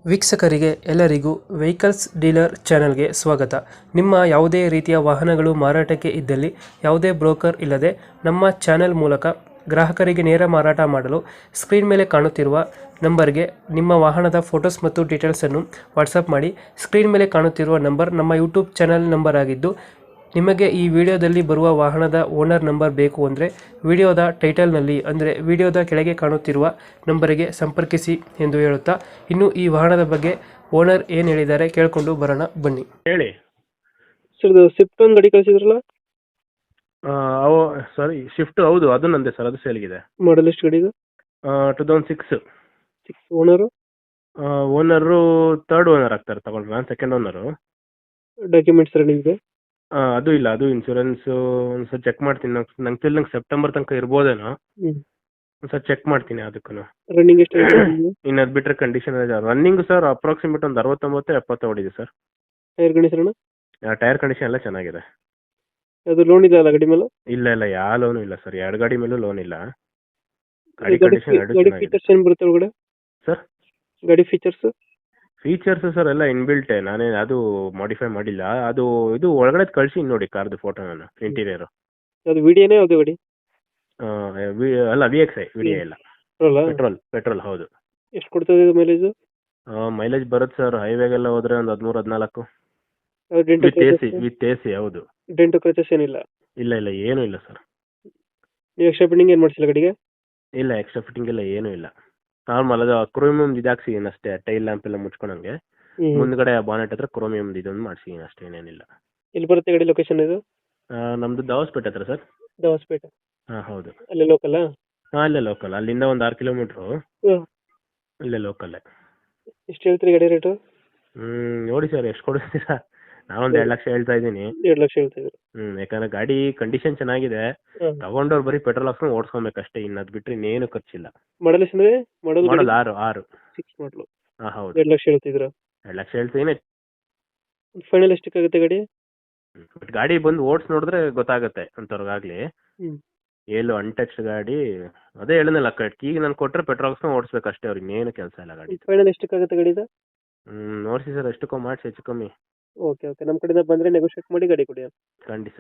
ವೀಕ್ಷಕರಿಗೆ ಎಲ್ಲರಿಗೂ vehicles dealer ಚಾನೆಲ್ಗೆ ಸ್ವಾಗತ. ನಿಮ್ಮ ಯಾವುದೇ ರೀತಿಯ ವಾಹನಗಳು ಮಾರಾಟಕ್ಕೆ ಇದ್ದಲ್ಲಿ ಯಾವುದೇ ಬ್ರೋಕರ್ ಇಲ್ಲದೆ ನಮ್ಮ ಚಾನೆಲ್ ಮೂಲಕ ಗ್ರಾಹಕರಿಗೆ ನೇರ ಮಾರಾಟ ಮಾಡಲು ಸ್ಕ್ರೀನ್ ಮೇಲೆ ಕಾಣುತ್ತಿರುವ ನಂಬರ್ಗೆ ನಿಮ್ಮ ವಾಹನದ ಫೋಟೋಸ್ ಮತ್ತು ಡೀಟೇಲ್ಸನ್ನು ವಾಟ್ಸಪ್ ಮಾಡಿ. ಸ್ಕ್ರೀನ್ ಮೇಲೆ ಕಾಣುತ್ತಿರುವ ನಂಬರ್ ನಮ್ಮ ಯೂಟ್ಯೂಬ್ ಚಾನೆಲ್ ನಂಬರ್ ಆಗಿದ್ದು, ನಿಮಗೆ ಈ ವಿಡಿಯೋದಲ್ಲಿ ಬರುವ ವಾಹನದ ಓನರ್ ನಂಬರ್ ಬೇಕು ಅಂದರೆ ವಿಡಿಯೋದ ಟೈಟಲ್ನಲ್ಲಿ ಅಂದರೆ ವಿಡಿಯೋದ ಕೆಳಗೆ ಕಾಣುತ್ತಿರುವ ನಂಬರಿಗೆ ಸಂಪರ್ಕಿಸಿ ಎಂದು ಹೇಳುತ್ತಾ, ಇನ್ನು ಈ ವಾಹನದ ಬಗ್ಗೆ ಓನರ್ ಏನು ಹೇಳಿದ್ದಾರೆ ಕೇಳಿಕೊಂಡು ಬರೋಣ ಬನ್ನಿ. ಹೇಳಿ. ಸರ್, ಇದು ಸ್ವಿಫ್ಟ್ ಒಂದು ಗಾಡಿ ಕಳಿಸಿದ್ರಲ್ಲ, ಅವು ಸಾರಿ ಶಿಫ್ಟ್, ಹೌದು ಅದು ನಂದೆ ಸರ್, ಅದು ಸೇಲ್ಗಿದೆ. ಮಾಡಲ್ ಎಷ್ಟು ಗಾಡಿ ಇದು? 2006. ಓನರು ಓನರು ಥರ್ಡ್ ಓನರ್ ಆಗ್ತಾರೆ ತಗೊಂಡ್ರೆ, ನಾನು ಸೆಕೆಂಡ್ ಓನರು. Documents running? ಅದು ಇಲ್ಲ, ಅದು ಇನ್ಶೂರೆನ್ಸ್ ಒಂದ್ಸಲ ಚೆಕ್ ಮಾಡ್ತೀನಿ. ನಂಗೆ ಸೆಪ್ಟೆಂಬರ್ ತನಕ ಇರ್ಬೋದೇನೋ, ಒಂದ್ಸಲ ಚೆಕ್ ಮಾಡ್ತೀನಿ ಅದಕ್ಕೂ. ರನ್ನಿಂಗ್ ಎಷ್ಟು? ಇನ್ನು ಅದು ಬಿಟ್ಟರೆ ಕಂಡೀಷನ್ ರನ್ನಿಂಗ್ ಸರ್ ಅಪ್ರಾಕ್ಸಿಮೇಟ್ ಒಂದು 69-70 ಹೊಡಿದೆ sir. Tyre condition? Tyre condition ಎಲ್ಲ ಚೆನ್ನಾಗಿದೆ. ಅದು ಲೋನ್ ಇದೆ ಅಲ್ಲ ಗಾಡಿ ಮೇಲೆ? ಇಲ್ಲ ಯಾವ ಲೋನು ಇಲ್ಲ ಸರ್, ಎರಡು ಗಾಡಿ ಮೇಲೂ ಲೋನ್ ಇಲ್ಲ. ಗಾಡಿ ಕಂಡೀಷನ್ ಎರಡು ಗಾಡಿ ಚೆನ್ನಾಗಿದೆ ಫೀಚರ್ಸ್ ಏನು ಬರುತ್ತೆ ಒಳಗಡೆ ಸರ್. ಗಾಡಿ ಫೀಚರ್ಸ್ ಸರ್ ಎಲ್ಲ ಇನ್ಬಿಲ್ಟೆ, ನಾನೇ ಅದು ಮಾಡಿಫೈ ಮಾಡಿಲ್ಲ. ಅದು ಇದು ಒಳಗಡೆ ಕಳಿಸಿ ನೋಡಿ ಕಾರ್ದು ಫೋಟೋ, ನಾನು ಇಂಟೀರಿಯರ್. ಅದು ವಿಡಿಯೋನೇ ಯಾವುದು ಗಾಡಿ? ಅಲ್ಲ VXI ವಿಡಿಯೋ ಇಲ್ಲ, ಪೆಟ್ರೋಲ್ ಹೌದು. ಎಷ್ಟು ಕೊಡ್ತದೆ ಇದು ಮೈಲೇಜ್? ಮೈಲೇಜ್ ಬರುತ್ತೆ ಸರ್, ಹೈವೇಗೆಲ್ಲ ಹೋದ್ರೆ ಒಂದು 13-14 ವಿತ್ AC. ಹೌದು. ಡೆಂಟು ಕ್ರಚಸ್ ಏನಿಲ್ಲ? ಇಲ್ಲ ಏನೂ ಇಲ್ಲ ಸರ್. ನೀವು ಎಕ್ಸ್ಟ್ರಾ ಫಿಟ್ಟಿಂಗ್ ಏನು ಮಾಡಿಸಿಲ್ಲ ಗಾಡಿಗೆ? ಇಲ್ಲ, ಎಕ್ಸ್ಟ್ರಾ ಫಿಟ್ಟಿಂಗ್ ಎಲ್ಲ ಏನೂ ಇಲ್ಲ. ನಾರ್ಮಲ್ ಅದು ಕ್ರೋಮಿಯಂ ಇದಾಕ್ಸಿದೀನಿ ಅಷ್ಟೇ, ಟೈಲ್ ಲ್ಯಾಂಪ್ ಎಲ್ಲ ಮುಚ್ಕೊಳಂಗೆ. ಮುಂದ್ಗಡೆ ಬಾನೆಟ್ ಹತ್ರ ಕ್ರೋಮಿಯಂ ಇದೊಂದು ಮಾಡಿಸಿದೀನಿ ಅಷ್ಟೇ, ಏನೇನಿಲ್ಲ. ಎಲ್ಲಿ ಬರುತ್ತೆ ಗಾಡಿ ಲೊಕೇಶನ್ ಇದು? ನಮ್ದು ದಾವಸ್ಪೇಟೆ ಹತ್ರ ಸರ್. ದಾವಸ್ಪೇಟೆ? ಹೌದು. ಅಲ್ಲೇ ಲೋಕಲ್? ಅಲ್ಲೇ ಲೋಕಲ್, ಅಲ್ಲಿಂದ ಒಂದು 6 ಕಿಲೋಮೀಟ್ರು. ಇಲ್ಲೇ ಲೋಕಲ್ಲೇ. ಎಷ್ಟು ಹೇಳ್ತೀರಿ ಗಾಡಿ ರೇಟು? ನೋಡಿ ಸರ್, ಎಷ್ಟು ಕೊಡ್ತೀರಾ? ನಾವೊಂದು 2 ಲಕ್ಷ ಹೇಳ್ತಾ ಇದ್ದೀನಿ. 2 ಲಕ್ಷ ಹೇಳ್ತಿದ್ರು. ಯಾಕಂದ್ರೆ ಗಾಡಿ ಕಂಡೀಷನ್ ಚೆನ್ನಾಗಿದೆ, ತಗೊಂಡವ್ರು ಬರೀ ಪೆಟ್ರೋಲ್ ಹಾಕ್ಸ್ಕೊಂಡು ಓಡಿಸ್ಕೊಬೇಕಷ್ಟೇ, ಇನ್ನು ಅದು ಬಿಟ್ಟರೆ ಇನ್ನೇನು ಖರ್ಚಿಲ್ಲ. ಮಾಡಲ್ ಎಷ್ಟಂದ್ರೆ? ಮಾಡಲ್ 6. 6 ಮಾಡಲು. ಹೌದು. 2 ಲಕ್ಷ ಹೇಳ್ತಿದ್ರ? 2 ಲಕ್ಷ ಹೇಳ್ತೀನಿ. ಫೈನಲ್ ಎಷ್ಟಕ್ಕಾಗುತ್ತೆ ಗಾಡಿ? ಬಟ್ ಗಾಡಿ ಬಂದು ಓಡಿಸಿ ನೋಡಿದ್ರೆ ಗೊತ್ತಾಗುತ್ತೆ ಅಂಥವ್ರಿಗಾಗ್ಲಿ. ಎಲ್ಲೂ ಅನ್ಟಚ್ಡ್ ಗಾಡಿ, ಅದೇ ಹೇಳಿದ್ನಲ್ಲ, ಈಗ ನಾನು ಕೊಟ್ಟರೆ ಪೆಟ್ರೋಲ್ ಹಾಕ್ಸ್ಕೊಂಡು ಓಡಿಸ್ಬೇಕಷ್ಟೇ, ಅವ್ರಿಗೆ ಇನ್ನೇನು ಕೆಲಸ ಇಲ್ಲ ಗಾಡಿ. ಫೈನಲ್ ಎಷ್ಟಕ್ಕಾಗುತ್ತೆ ಗಾಡಿದು? ನೋಡಿಸಿ ಸರ್, ಎಷ್ಟಕ್ಕೋ ಮಾಡಿಸಿ ಹೆಚ್ಚು ಕಮ್ಮಿ. ಓಕೆ, ನಮ್ಮ ಕಡೆಯಿಂದ ಬಂದರೆ ನೆಗೋಷಿಯೇಟ್ ಮಾಡಿ ಗಾಡಿ ಕೊಡಿ. ಖಂಡಿತ.